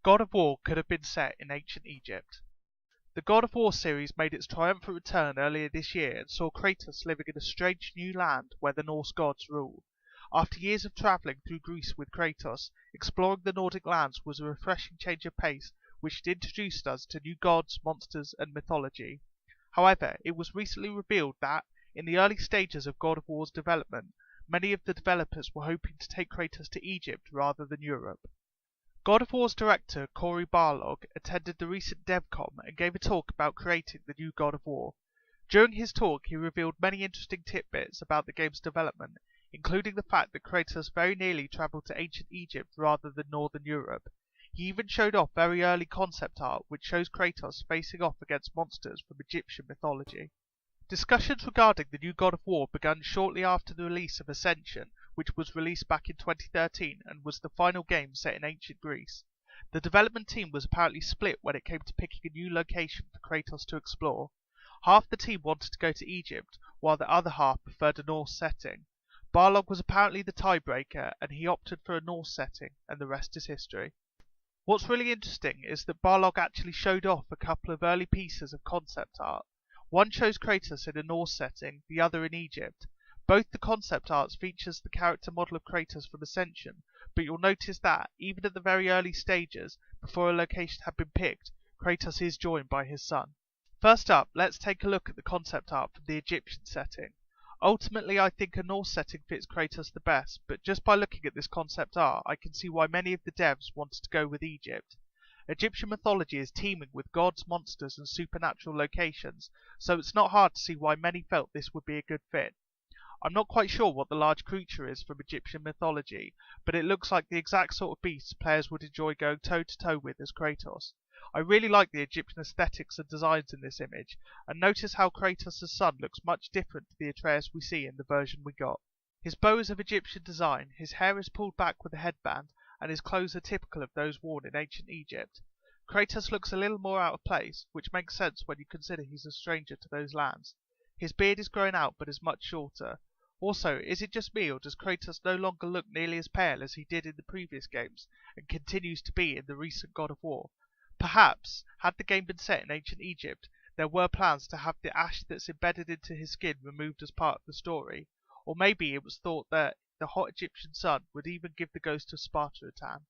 God of War could have been set in ancient Egypt. The God of War series made its triumphant return earlier this year and saw Kratos living in a strange new land where the Norse gods rule. After years of travelling through Greece with Kratos, exploring the Nordic lands was a refreshing change of pace which had introduced us to new gods, monsters and mythology. However, it was recently revealed that, in the early stages of God of War's development, many of the developers were hoping to take Kratos to Egypt rather than Europe. God of War's director Cory Barlog attended the recent DevCon and gave a talk about creating the new God of War. During his talk he revealed many interesting tidbits about the game's development, including the fact that Kratos very nearly travelled to ancient Egypt rather than Northern Europe. He even showed off very early concept art which shows Kratos facing off against monsters from Egyptian mythology. Discussions regarding the new God of War began shortly after the release of Ascension, which was released back in 2013 and was the final game set in ancient Greece. The development team was apparently split when it came to picking a new location for Kratos to explore. Half the team wanted to go to Egypt, while the other half preferred a Norse setting. Barlog was apparently the tiebreaker, and he opted for a Norse setting, and the rest is history. What's really interesting is that Barlog actually showed off a couple of early pieces of concept art. One shows Kratos in a Norse setting, the other in Egypt. Both the concept arts features the character model of Kratos from Ascension, but you'll notice that, even at the very early stages, before a location had been picked, Kratos is joined by his son. First up, let's take a look at the concept art from the Egyptian setting. Ultimately, I think a Norse setting fits Kratos the best, but just by looking at this concept art, I can see why many of the devs wanted to go with Egypt. Egyptian mythology is teeming with gods, monsters and supernatural locations, so it's not hard to see why many felt this would be a good fit. I'm not quite sure what the large creature is from Egyptian mythology, but it looks like the exact sort of beast players would enjoy going toe to toe with as Kratos. I really like the Egyptian aesthetics and designs in this image, and notice how Kratos' son looks much different to the Atreus we see in the version we got. His bow is of Egyptian design, his hair is pulled back with a headband, and his clothes are typical of those worn in ancient Egypt. Kratos looks a little more out of place, which makes sense when you consider he's a stranger to those lands. His beard is grown out but is much shorter. Also, is it just me or does Kratos no longer look nearly as pale as he did in the previous games and continues to be in the recent God of War? Perhaps, had the game been set in ancient Egypt, there were plans to have the ash that's embedded into his skin removed as part of the story, or maybe it was thought that the hot Egyptian sun would even give the ghost of Sparta a tan.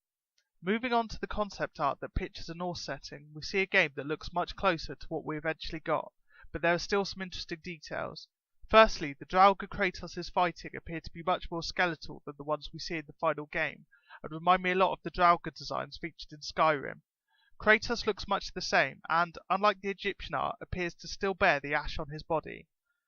Moving on to the concept art that pictures a Norse setting, we see a game that looks much closer to what we eventually got, but there are still some interesting details. Firstly, the Draugr Kratos is fighting appear to be much more skeletal than the ones we see in the final game, and remind me a lot of the Draugr designs featured in Skyrim. Kratos looks much the same, and, unlike the Egyptian art, appears to still bear the ash on his body.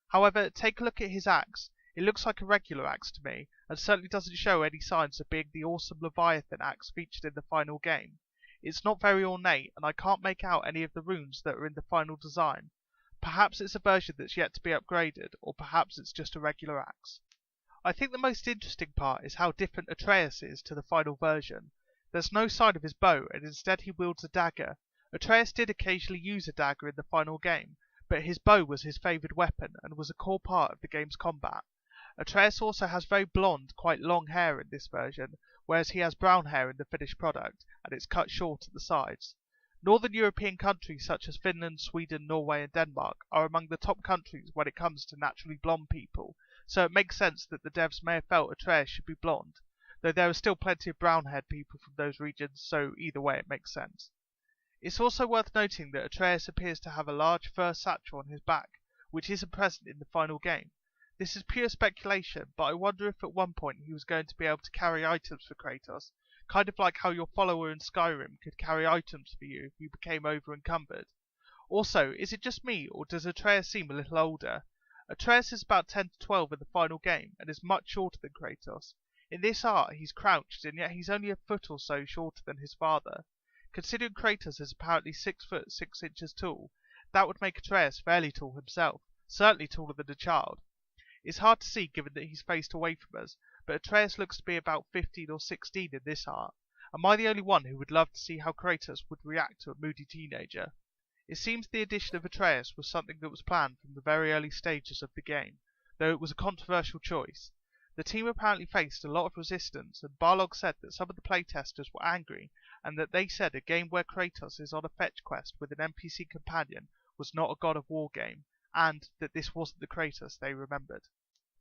However, take a look at his axe. It looks like a regular axe to me, and certainly doesn't show any signs of being the awesome Leviathan axe featured in the final game. It's not very ornate, and I can't make out any of the runes that are in the final design. Perhaps it's a version that's yet to be upgraded, or perhaps it's just a regular axe. I think the most interesting part is how different Atreus is to the final version. There's no sign of his bow, and instead he wields a dagger. Atreus did occasionally use a dagger in the final game, but his bow was his favoured weapon and was a core part of the game's combat. Atreus also has very blonde, quite long hair in this version, whereas he has brown hair in the finished product, and it's cut short at the sides. Northern European countries such as Finland, Sweden, Norway and Denmark are among the top countries when it comes to naturally blonde people, so it makes sense that the devs may have felt Atreus should be blonde, though there are still plenty of brown-haired people from those regions, so either way it makes sense. It's also worth noting that Atreus appears to have a large fur satchel on his back, which isn't present in the final game. This is pure speculation, but I wonder if at one point he was going to be able to carry items for Kratos, kind of like how your follower in Skyrim could carry items for you if you became over-encumbered. Also, is it just me, or does Atreus seem a little older? Atreus is about 10 to 12 in the final game, and is much shorter than Kratos. In this art, he's crouched, and yet he's only a foot or so shorter than his father. Considering Kratos is apparently 6 foot 6 inches tall, that would make Atreus fairly tall himself, certainly taller than a child. It's hard to see given that he's faced away from us, but Atreus looks to be about 15 or 16 in this art. Am I the only one who would love to see how Kratos would react to a moody teenager? It seems the addition of Atreus was something that was planned from the very early stages of the game, though it was a controversial choice. The team apparently faced a lot of resistance, and Barlog said that some of the playtesters were angry and that they said a game where Kratos is on a fetch quest with an NPC companion was not a God of War game, and that this wasn't the Kratos they remembered.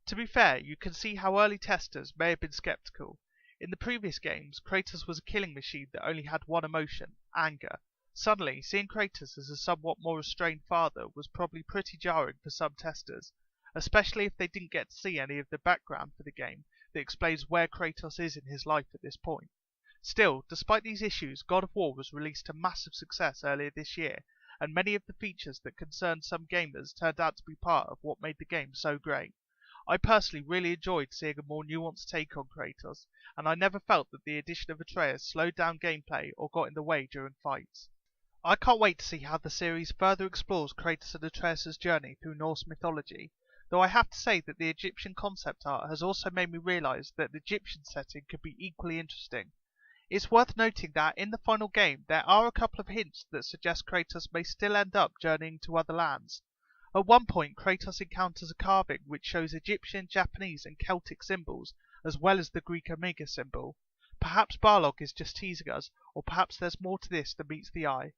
To be fair, you can see how early testers may have been skeptical. In the previous games, Kratos was a killing machine that only had one emotion, anger. Suddenly, seeing Kratos as a somewhat more restrained father was probably pretty jarring for some testers, especially if they didn't get to see any of the background for the game that explains where Kratos is in his life at this point. Still, despite these issues, God of War was released to massive success earlier this year, and many of the features that concerned some gamers turned out to be part of what made the game so great. I personally really enjoyed seeing a more nuanced take on Kratos, and I never felt that the addition of Atreus slowed down gameplay or got in the way during fights. I can't wait to see how the series further explores Kratos and Atreus' journey through Norse mythology, though I have to say that the Egyptian concept art has also made me realise that the Egyptian setting could be equally interesting. It's worth noting that in the final game there are a couple of hints that suggest Kratos may still end up journeying to other lands. At one point, Kratos encounters a carving which shows Egyptian, Japanese and Celtic symbols, as well as the Greek Omega symbol. Perhaps Barlog is just teasing us, or perhaps there's more to this than meets the eye.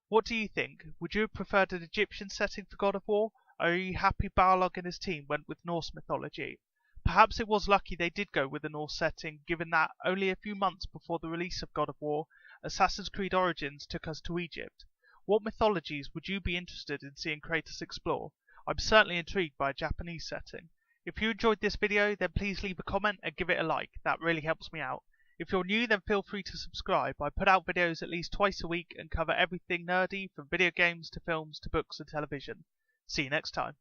What do you think? Would you have preferred an Egyptian setting for God of War, or are you happy Barlog and his team went with Norse mythology? Perhaps it was lucky they did go with the Norse setting, given that, only a few months before the release of God of War, Assassin's Creed Origins took us to Egypt. What mythologies would you be interested in seeing Kratos explore? I'm certainly intrigued by a Japanese setting. If you enjoyed this video, then please leave a comment and give it a like, that really helps me out. If you're new, then feel free to subscribe. I put out videos at least twice a week and cover everything nerdy, from video games to films to books and television. See you next time.